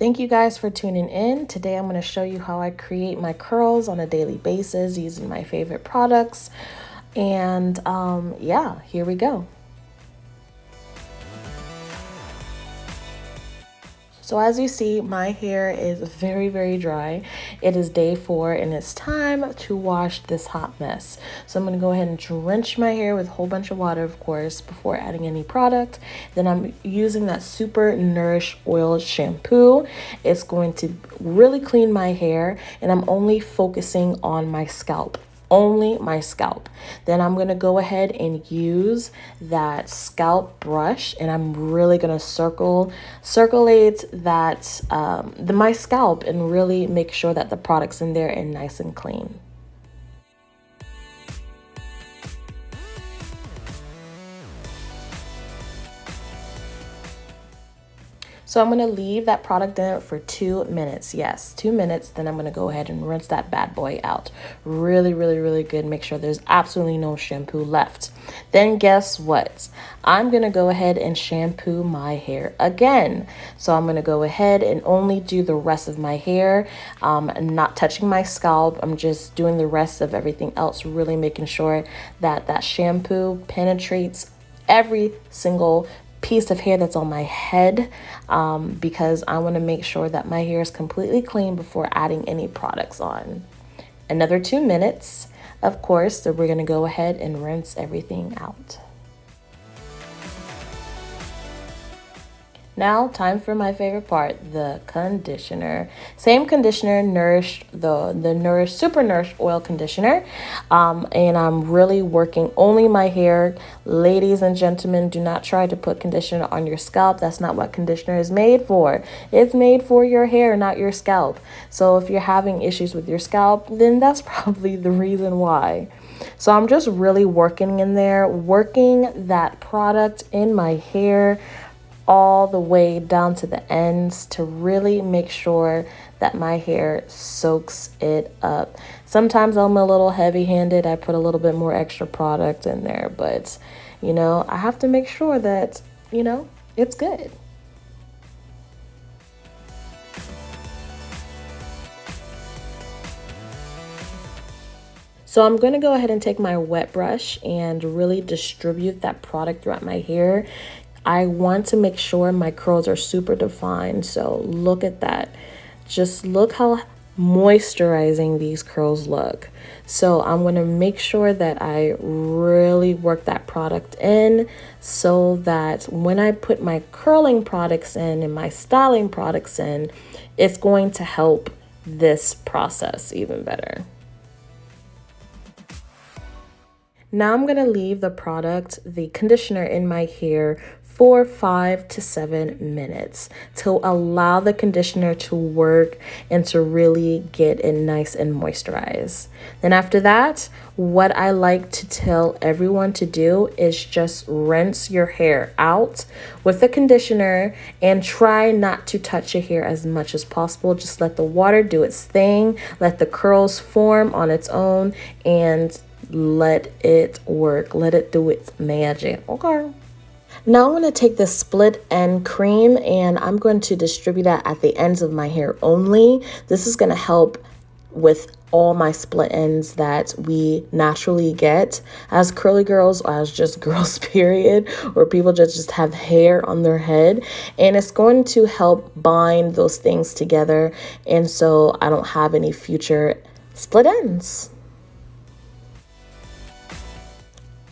Thank you guys for tuning in. Today I'm going to show you how I create my curls on a daily basis using my favorite products. And yeah, here we go. So as you see, my hair is very dry. It is day 4 and it's time to wash this hot mess. So I'm going to go ahead and drench my hair with a whole bunch of water, of course, before adding any product. Then I'm using that Super Nourish Oil shampoo. It's going to really clean my hair, and I'm only focusing on my scalp. Only my scalp. Then I'm gonna go ahead and use that scalp brush, and I'm really gonna circulate that my scalp and really make sure that the product's in there and nice and clean. So I'm going to leave that product in it for 2 minutes. Yes, 2 minutes. Then I'm going to go ahead and rinse that bad boy out. Really good. Make sure there's absolutely no shampoo left. Then guess what? I'm going to go ahead and shampoo my hair again. So I'm going to go ahead and only do the rest of my hair. I'm not touching my scalp. I'm just doing the rest of everything else, really making sure that that shampoo penetrates every single piece of hair that's on my head, because I want to make sure that my hair is completely clean before adding any products on. Another 2 minutes, of course, so we're going to go ahead and rinse everything out. Now, time for my favorite part, the conditioner. Same conditioner, the Super Nourish Oil Conditioner. And I'm really working only my hair. Ladies and gentlemen, do not try to put conditioner on your scalp. That's not what conditioner is made for. It's made for your hair, not your scalp. So if you're having issues with your scalp, then that's probably the reason why. So I'm just really working in there, working that product in my hair all the way down to the ends to really make sure that my hair soaks it up. Sometimes I'm a little heavy-handed. I put a little bit more extra product in there, but I have to make sure that, it's good. So I'm going to go ahead and take my wet brush and really distribute that product throughout my hair. I want to make sure my curls are super defined. So look at that. Just look how moisturizing these curls look. So I'm going to make sure that I really work that product in so that when I put my curling products in and my styling products in, it's going to help this process even better. Now I'm going to leave the conditioner in my hair for 5 to 7 minutes to allow the conditioner to work and to really get it nice and moisturized. Then after that, what I like to tell everyone to do is just rinse your hair out with the conditioner and try not to touch your hair as much as possible. Just let the water do its thing, let the curls form on its own, and let it work. Let it do its magic. Okay. Now I'm going to take this split end cream and I'm going to distribute that at the ends of my hair only. This is going to help with all my split ends that we naturally get as curly girls, or as just girls period, or people just have hair on their head, and it's going to help bind those things together, and so I don't have any future split ends.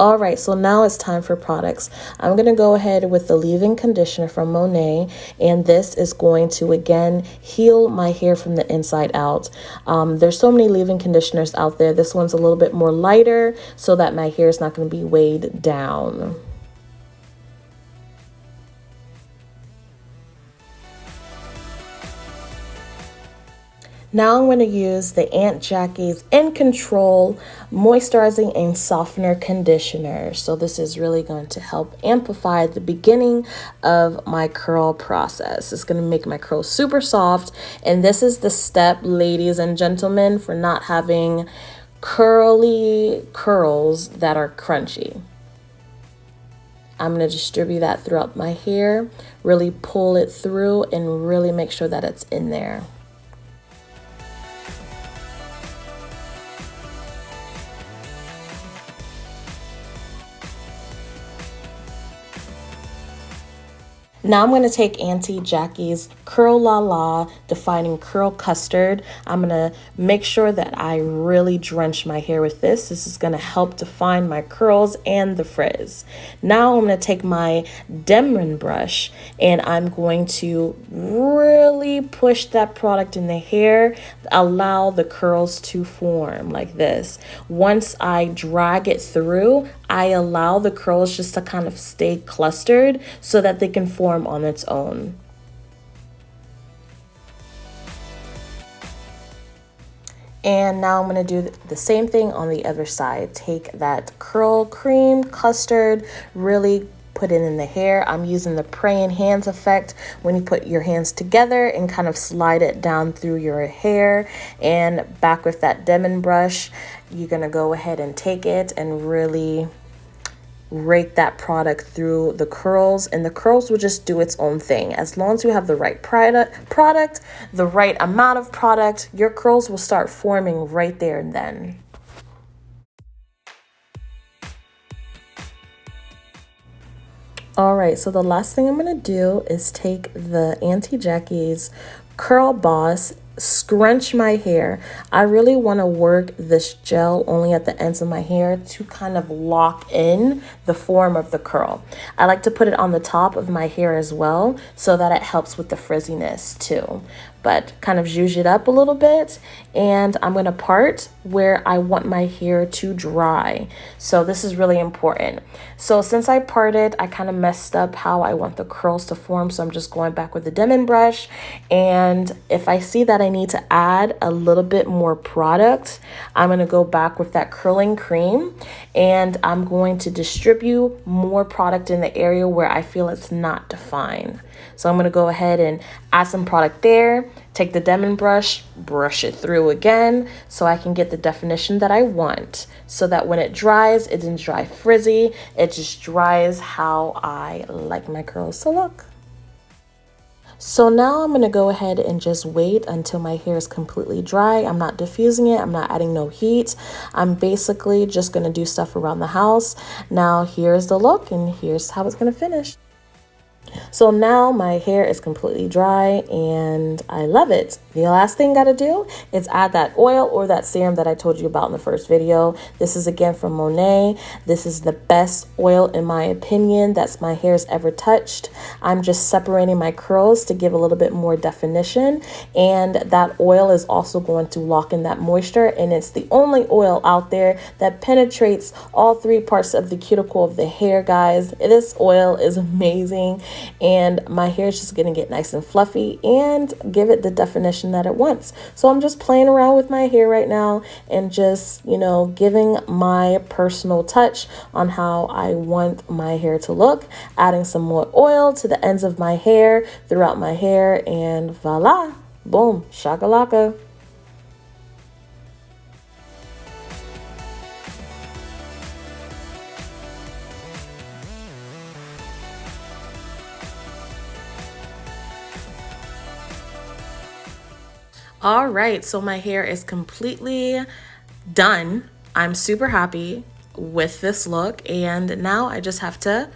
All right, so now it's time for products. I'm going to go ahead with the leave-in conditioner from Monet, and this is going to, again, heal my hair from the inside out. There's so many leave-in conditioners out there. This one's a little bit more lighter so that my hair is not going to be weighed down. Now I'm going to use the Aunt Jackie's In Control Moisturizing and Softener Conditioner. So this is really going to help amplify the beginning of my curl process. It's going to make my curls super soft. And this is the step, ladies and gentlemen, for not having curly curls that are crunchy. I'm going to distribute that throughout my hair, really pull it through and really make sure that it's in there. Now I'm going to take Auntie Jackie's Curl La La Defining Curl Custard. I'm going to make sure that I really drench my hair with this. This is going to help define my curls and the frizz. Now I'm going to take my Demron brush and I'm going to really push that product in the hair, allow the curls to form like this. Once I drag it through, I allow the curls just to kind of stay clustered so that they can form on its own. And now I'm going to do the same thing on the other side. Take that curl cream custard, really put it in the hair. I'm using the praying hands effect when you put your hands together and kind of slide it down through your hair. And back with that Demon brush, you're going to go ahead and take it and really rake that product through the curls, and the curls will just do its own thing. As long as you have the right product, the right amount of product, your curls will start forming right there and then. All right, so the last thing I'm gonna do is take the Auntie Jackie's Curl Boss, scrunch my hair. I really want to work this gel only at the ends of my hair to kind of lock in the form of the curl. I like to put it on the top of my hair as well so that it helps with the frizziness too. But kind of zhuzh it up a little bit, and I'm going to part where I want my hair to dry. So this is really important. So since I parted, I kind of messed up how I want the curls to form. So I'm just going back with the Demon brush. And if I see that I need to add a little bit more product, I'm going to go back with that curling cream, and I'm going to distribute more product in the area where I feel it's not defined. So I'm going to go ahead and add some product there, take the Demon brush, brush it through again so I can get the definition that I want, so that when it dries, it doesn't dry frizzy. It just dries how I like my curls to look. So now I'm going to go ahead and just wait until my hair is completely dry. I'm not diffusing it. I'm not adding no heat. I'm basically just going to do stuff around the house. Now here's the look, and here's how it's going to finish. So now my hair is completely dry and I love it. The last thing I gotta do is add that oil or that serum that I told you about in the first video. This is again from Monet. This is the best oil in my opinion that's my hair's ever touched. I'm just separating my curls to give a little bit more definition, and that oil is also going to lock in that moisture, and it's the only oil out there that penetrates all three parts of the cuticle of the hair, guys. This oil is amazing, and my hair is just gonna get nice and fluffy and give it the definition that it wants. So I'm just playing around with my hair right now and just, you know, giving my personal touch on how I want my hair to look, adding some more oil to the ends of my hair, throughout my hair, and voila, boom, shakalaka. All right, so my hair is completely done. I'm super happy with this look, and now I just have to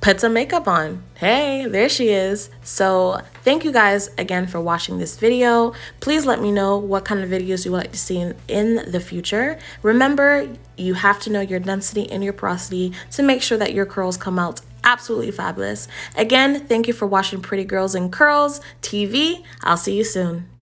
put some makeup on. Hey, there she is. So thank you guys again for watching this video. Please let me know what kind of videos you would like to see in the future. Remember, you have to know your density and your porosity to make sure that your curls come out absolutely fabulous. Again, thank you for watching Pretty Girls in Curls TV. I'll see you soon.